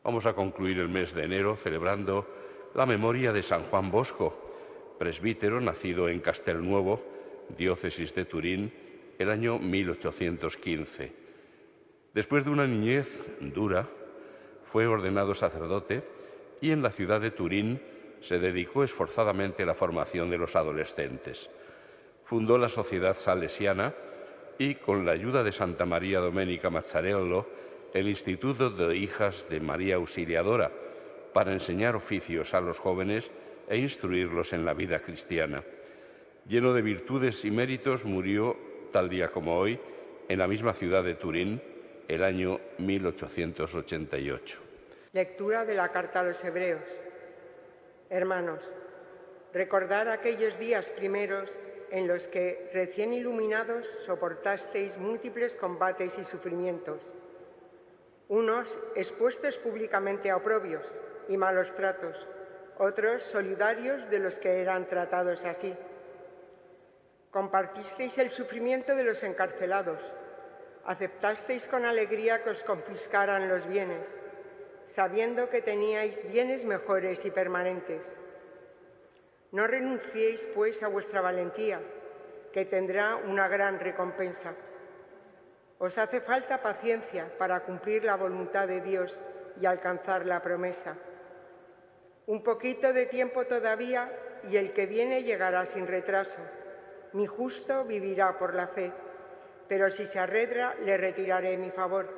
Vamos a concluir el mes de enero celebrando la memoria de San Juan Bosco, presbítero nacido en Castelnuovo, diócesis de Turín, el año 1815. Después de una niñez dura, fue ordenado sacerdote y en la ciudad de Turín se dedicó esforzadamente a la formación de los adolescentes. Fundó la Sociedad Salesiana y, con la ayuda de Santa María Domenica Mazzarello, el Instituto de Hijas de María Auxiliadora, para enseñar oficios a los jóvenes e instruirlos en la vida cristiana. Lleno de virtudes y méritos, murió, tal día como hoy, en la misma ciudad de Turín, el año 1888. Lectura de la Carta a los Hebreos. Hermanos, recordad aquellos días primeros en los que, recién iluminados, soportasteis múltiples combates y sufrimientos. Unos expuestos públicamente a oprobios y malos tratos, otros solidarios de los que eran tratados así. Compartisteis el sufrimiento de los encarcelados, aceptasteis con alegría que os confiscaran los bienes, sabiendo que teníais bienes mejores y permanentes. No renunciéis, pues, a vuestra valentía, que tendrá una gran recompensa. Os hace falta paciencia para cumplir la voluntad de Dios y alcanzar la promesa. Un poquito de tiempo todavía y el que viene llegará sin retraso. Mi justo vivirá por la fe, pero si se arredra, le retiraré mi favor.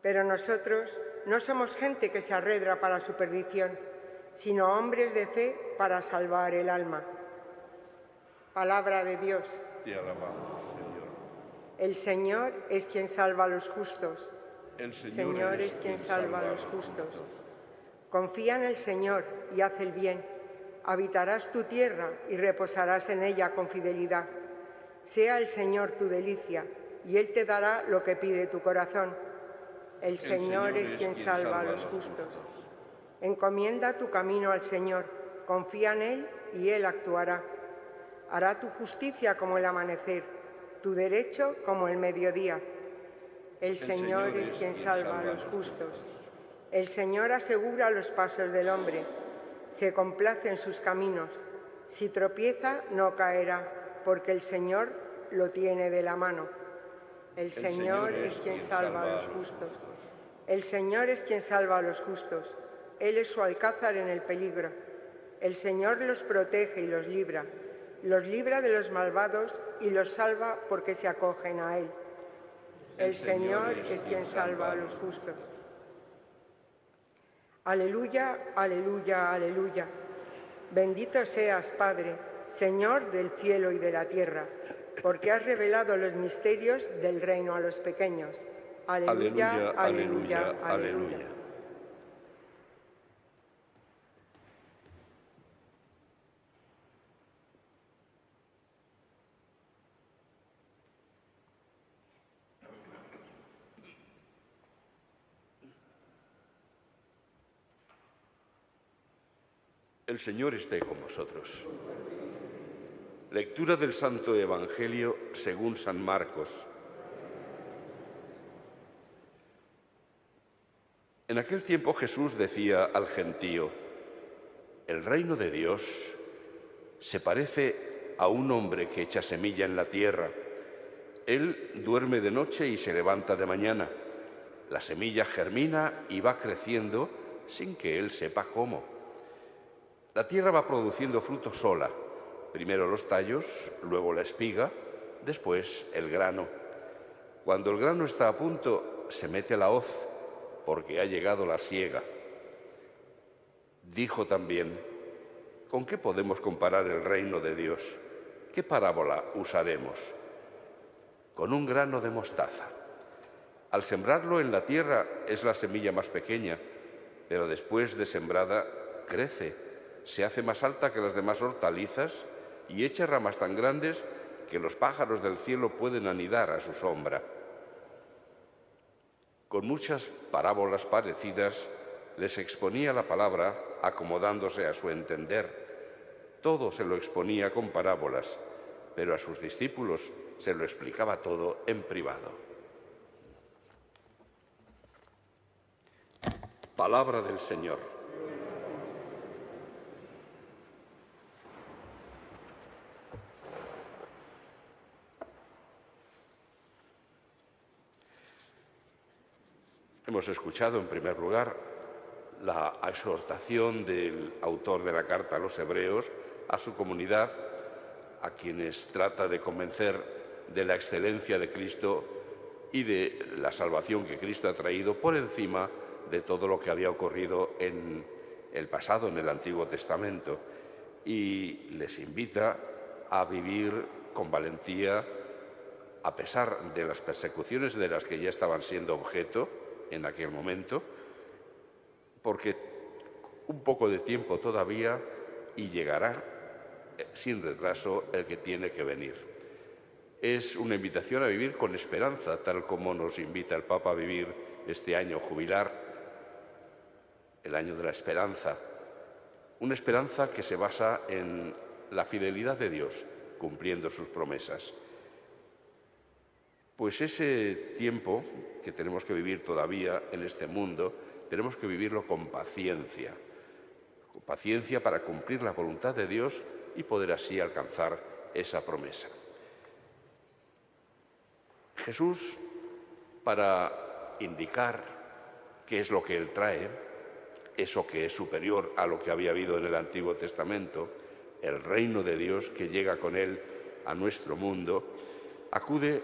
Pero nosotros no somos gente que se arredra para su perdición, sino hombres de fe para salvar el alma. Palabra de Dios. Te alabamos, Señor. El Señor es quien salva a los justos. El Señor es quien salva a los justos. Confía en el Señor y haz el bien. Habitarás tu tierra y reposarás en ella con fidelidad. Sea el Señor tu delicia y Él te dará lo que pide tu corazón. El Señor es quien salva a los justos. Encomienda tu camino al Señor, confía en Él y Él actuará. Hará tu justicia como el amanecer, tu derecho como el mediodía. El Señor es quien salva a los justos. El Señor asegura los pasos del hombre, se complace en sus caminos. Si tropieza, no caerá, porque el Señor lo tiene de la mano. El Señor es quien salva a los justos. El Señor es quien salva a los justos. Él es su alcázar en el peligro. El Señor los protege y los libra de los malvados y los salva porque se acogen a Él. El Señor es quien salva a los justos. Aleluya, aleluya, aleluya. Bendito seas, Padre, Señor del cielo y de la tierra, porque has revelado los misterios del reino a los pequeños. Aleluya, aleluya, aleluya. aleluya. El Señor esté con vosotros. Lectura del Santo Evangelio según San Marcos. En aquel tiempo Jesús decía al gentío: el reino de Dios se parece a un hombre que echa semilla en la tierra. Él duerme de noche y se levanta de mañana. La semilla germina y va creciendo sin que él sepa cómo. La tierra va produciendo fruto sola, primero los tallos, luego la espiga, después el grano. Cuando el grano está a punto, se mete la hoz, porque ha llegado la siega. Dijo también: ¿con qué podemos comparar el reino de Dios? ¿Qué parábola usaremos? Con un grano de mostaza. Al sembrarlo en la tierra es la semilla más pequeña, pero después de sembrada crece. Se hace más alta que las demás hortalizas y echa ramas tan grandes que los pájaros del cielo pueden anidar a su sombra. Con muchas parábolas parecidas les exponía la palabra acomodándose a su entender. Todo se lo exponía con parábolas, pero a sus discípulos se lo explicaba todo en privado. Palabra del Señor. Hemos escuchado, en primer lugar, la exhortación del autor de la carta a los Hebreos a su comunidad, a quienes trata de convencer de la excelencia de Cristo y de la salvación que Cristo ha traído por encima de todo lo que había ocurrido en el pasado, en el Antiguo Testamento, y les invita a vivir con valentía a pesar de las persecuciones de las que ya estaban siendo objeto en aquel momento, porque un poco de tiempo todavía y llegará sin retraso el que tiene que venir. Es una invitación a vivir con esperanza, tal como nos invita el Papa a vivir este año jubilar, el año de la esperanza. Una esperanza que se basa en la fidelidad de Dios, cumpliendo sus promesas. Pues ese tiempo que tenemos que vivir todavía en este mundo, tenemos que vivirlo con paciencia para cumplir la voluntad de Dios y poder así alcanzar esa promesa. Jesús, para indicar qué es lo que Él trae, eso que es superior a lo que había habido en el Antiguo Testamento, el reino de Dios que llega con Él a nuestro mundo, acude,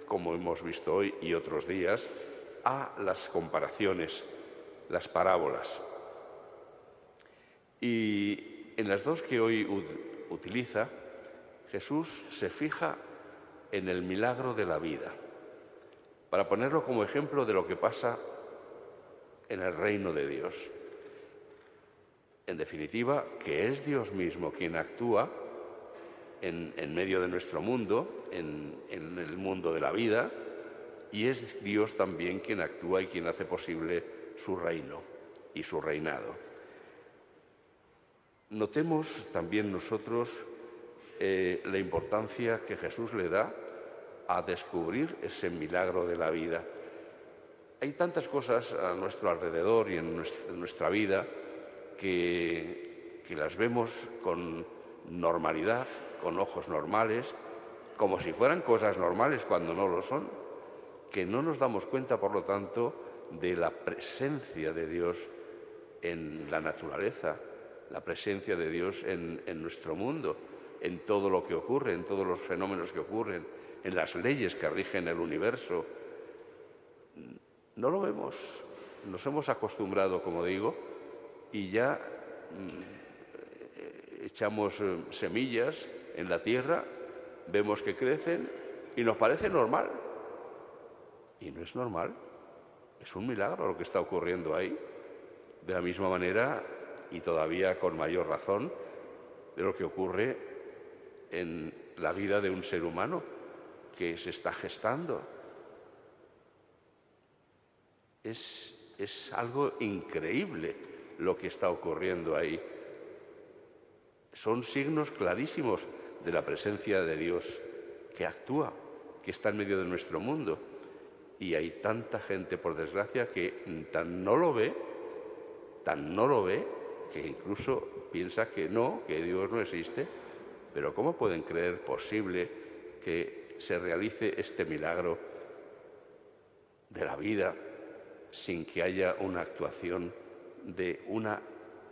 como hemos visto hoy y otros días, a las comparaciones, las parábolas. Y en las dos que hoy utiliza, Jesús se fija en el milagro de la vida, para ponerlo como ejemplo de lo que pasa en el reino de Dios. En definitiva, que es Dios mismo quien actúa en medio de nuestro mundo, en el mundo de la vida, y es Dios también quien actúa y quien hace posible su reino y su reinado. Notemos también nosotros la importancia que Jesús le da a descubrir ese milagro de la vida. Hay tantas cosas a nuestro alrededor y en nuestra vida que las vemos con normalidad, con ojos normales, como si fueran cosas normales cuando no lo son, que no nos damos cuenta, por lo tanto, de la presencia de Dios en la naturaleza, la presencia de Dios en nuestro mundo, en todo lo que ocurre, en todos los fenómenos que ocurren, en las leyes que rigen el universo. No lo vemos, nos hemos acostumbrado, como digo, y ya echamos semillas en la tierra, vemos que crecen y nos parece normal. Y no es normal, es un milagro lo que está ocurriendo ahí. De la misma manera, y todavía con mayor razón, de lo que ocurre en la vida de un ser humano que se está gestando. Es algo increíble lo que está ocurriendo ahí. Son signos clarísimos de la presencia de Dios que actúa, que está en medio de nuestro mundo. Y hay tanta gente, por desgracia, que tan no lo ve, que incluso piensa que Dios no existe. Pero ¿cómo pueden creer posible que se realice este milagro de la vida sin que haya una actuación de una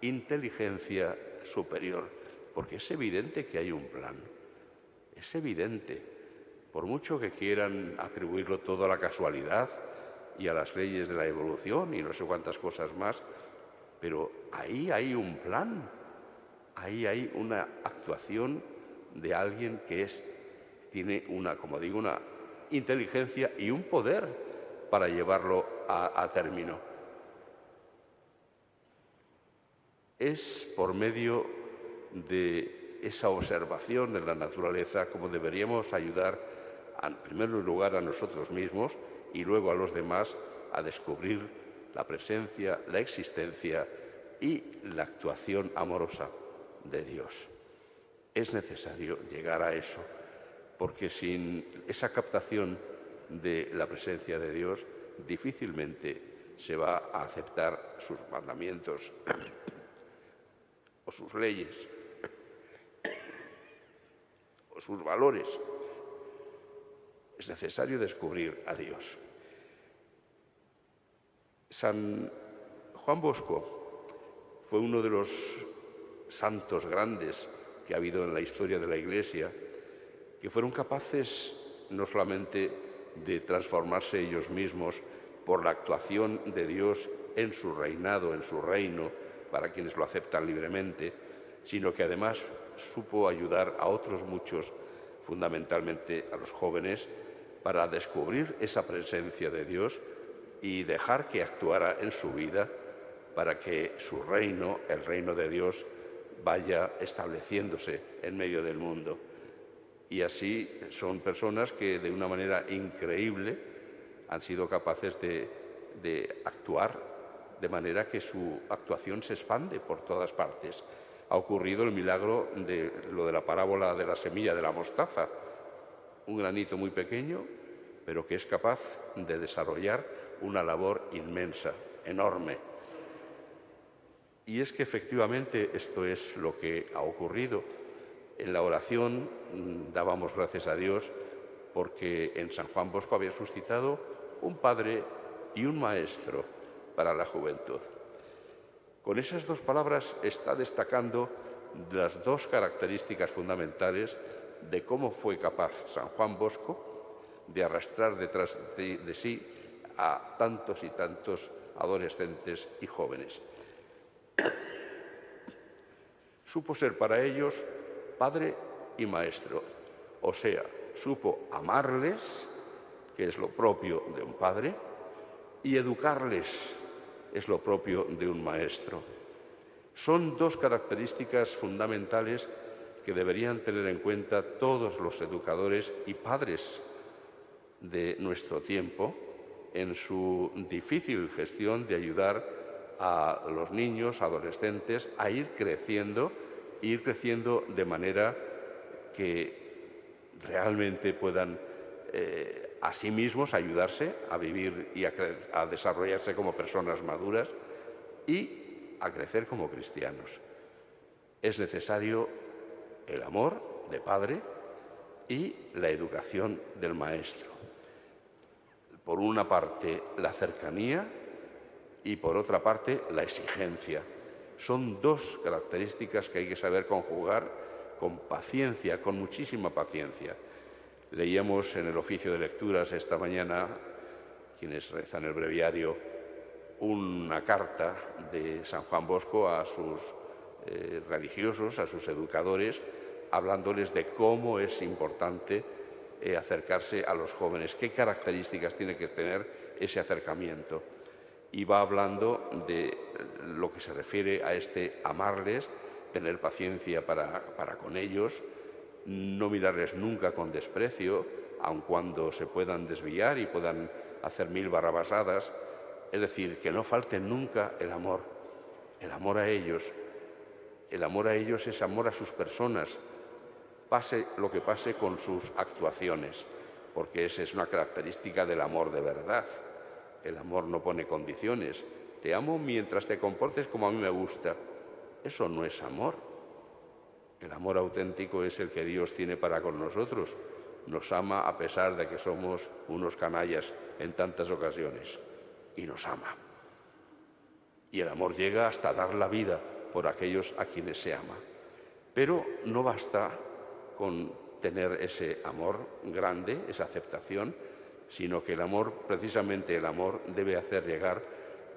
inteligencia superior? Porque es evidente que hay un plan, es evidente, por mucho que quieran atribuirlo todo a la casualidad y a las leyes de la evolución y no sé cuántas cosas más, pero ahí hay un plan, ahí hay una actuación de alguien que tiene una inteligencia y un poder para llevarlo a término. Es por medio de esa observación de la naturaleza como deberíamos ayudar, en primer lugar, a nosotros mismos y luego a los demás a descubrir la presencia, la existencia y la actuación amorosa de Dios. Es necesario llegar a eso, porque sin esa captación de la presencia de Dios, difícilmente se va a aceptar sus mandamientos o sus leyes o sus valores. Es necesario descubrir a Dios. San Juan Bosco fue uno de los santos grandes que ha habido en la historia de la Iglesia, que fueron capaces no solamente de transformarse ellos mismos por la actuación de Dios en su reinado, en su reino, para quienes lo aceptan libremente, sino que además supo ayudar a otros muchos, fundamentalmente a los jóvenes, para descubrir esa presencia de Dios y dejar que actuara en su vida para que su reino, el reino de Dios, vaya estableciéndose en medio del mundo. Y así son personas que de una manera increíble han sido capaces de actuar de manera que su actuación se expande por todas partes. Ha ocurrido el milagro de lo de la parábola de la semilla de la mostaza, un granito muy pequeño, pero que es capaz de desarrollar una labor inmensa, enorme. Y es que efectivamente esto es lo que ha ocurrido. En la oración dábamos gracias a Dios porque en San Juan Bosco había suscitado un padre y un maestro para la juventud. Con esas dos palabras está destacando las dos características fundamentales de cómo fue capaz San Juan Bosco de arrastrar detrás de sí a tantos y tantos adolescentes y jóvenes. Supo ser para ellos padre y maestro, o sea, supo amarles, que es lo propio de un padre, y educarles, es lo propio de un maestro. Son dos características fundamentales que deberían tener en cuenta todos los educadores y padres de nuestro tiempo en su difícil gestión de ayudar a los niños, adolescentes, a ir creciendo de manera que realmente puedan a sí mismos ayudarse a vivir y a desarrollarse como personas maduras y a crecer como cristianos. Es necesario el amor de padre y la educación del maestro. Por una parte, la cercanía y por otra parte, la exigencia. Son dos características que hay que saber conjugar con paciencia, con muchísima paciencia. Leíamos en el oficio de lecturas esta mañana, quienes rezan el breviario, una carta de San Juan Bosco a sus religiosos, a sus educadores, hablándoles de cómo es importante acercarse a los jóvenes, qué características tiene que tener ese acercamiento. Y va hablando de lo que se refiere a este amarles, tener paciencia para con ellos, no mirarles nunca con desprecio, aun cuando se puedan desviar y puedan hacer mil barrabasadas. Es decir, que no falte nunca el amor a ellos. El amor a ellos es amor a sus personas, pase lo que pase con sus actuaciones, porque esa es una característica del amor de verdad. El amor no pone condiciones. Te amo mientras te comportes como a mí me gusta. Eso no es amor. El amor auténtico es el que Dios tiene para con nosotros. Nos ama a pesar de que somos unos canallas en tantas ocasiones. Y nos ama. Y el amor llega hasta dar la vida por aquellos a quienes se ama. Pero no basta con tener ese amor grande, esa aceptación, sino que el amor, precisamente el amor, debe hacer llegar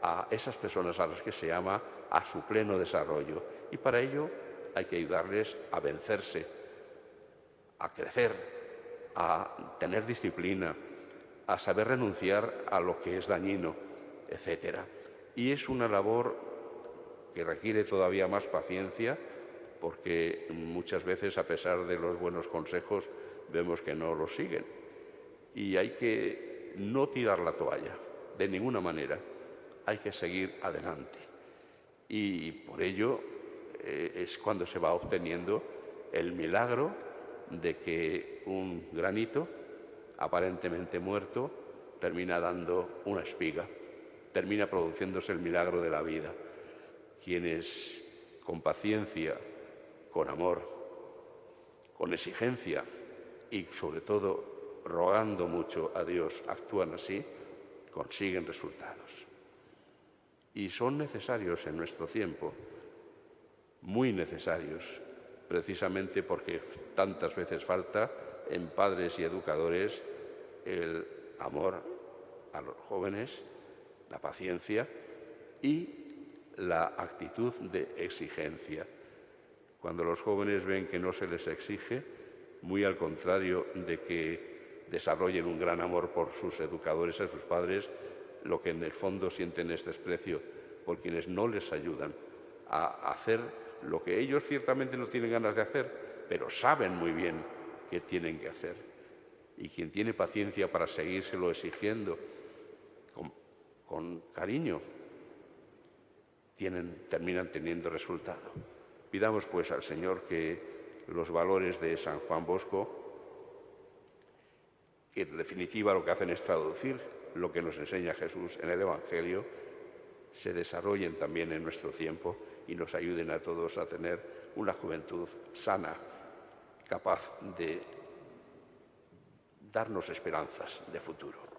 a esas personas a las que se ama a su pleno desarrollo. Y para ello hay que ayudarles a vencerse, a crecer, a tener disciplina, a saber renunciar a lo que es dañino, etc. Y es una labor que requiere todavía más paciencia, porque muchas veces, a pesar de los buenos consejos, vemos que no los siguen. Y hay que no tirar la toalla, de ninguna manera. Hay que seguir adelante. Y por ello es cuando se va obteniendo el milagro de que un granito, aparentemente muerto, termina dando una espiga. termina produciéndose el milagro de la vida. Quienes con paciencia, con amor, con exigencia y sobre todo rogando mucho a Dios actúan así, consiguen resultados. Y son necesarios en nuestro tiempo, muy necesarios, precisamente porque tantas veces falta en padres y educadores el amor a los jóvenes, la paciencia y la actitud de exigencia. Cuando los jóvenes ven que no se les exige, muy al contrario de que desarrollen un gran amor por sus educadores, a sus padres, lo que en el fondo sienten es desprecio por quienes no les ayudan a hacer lo que ellos ciertamente no tienen ganas de hacer, pero saben muy bien que tienen que hacer. Y quien tiene paciencia para seguírselo exigiendo con cariño, terminan teniendo resultado. Pidamos pues al Señor que los valores de San Juan Bosco, que en definitiva lo que hacen es traducir lo que nos enseña Jesús en el Evangelio, se desarrollen también en nuestro tiempo y nos ayuden a todos a tener una juventud sana, capaz de darnos esperanzas de futuro.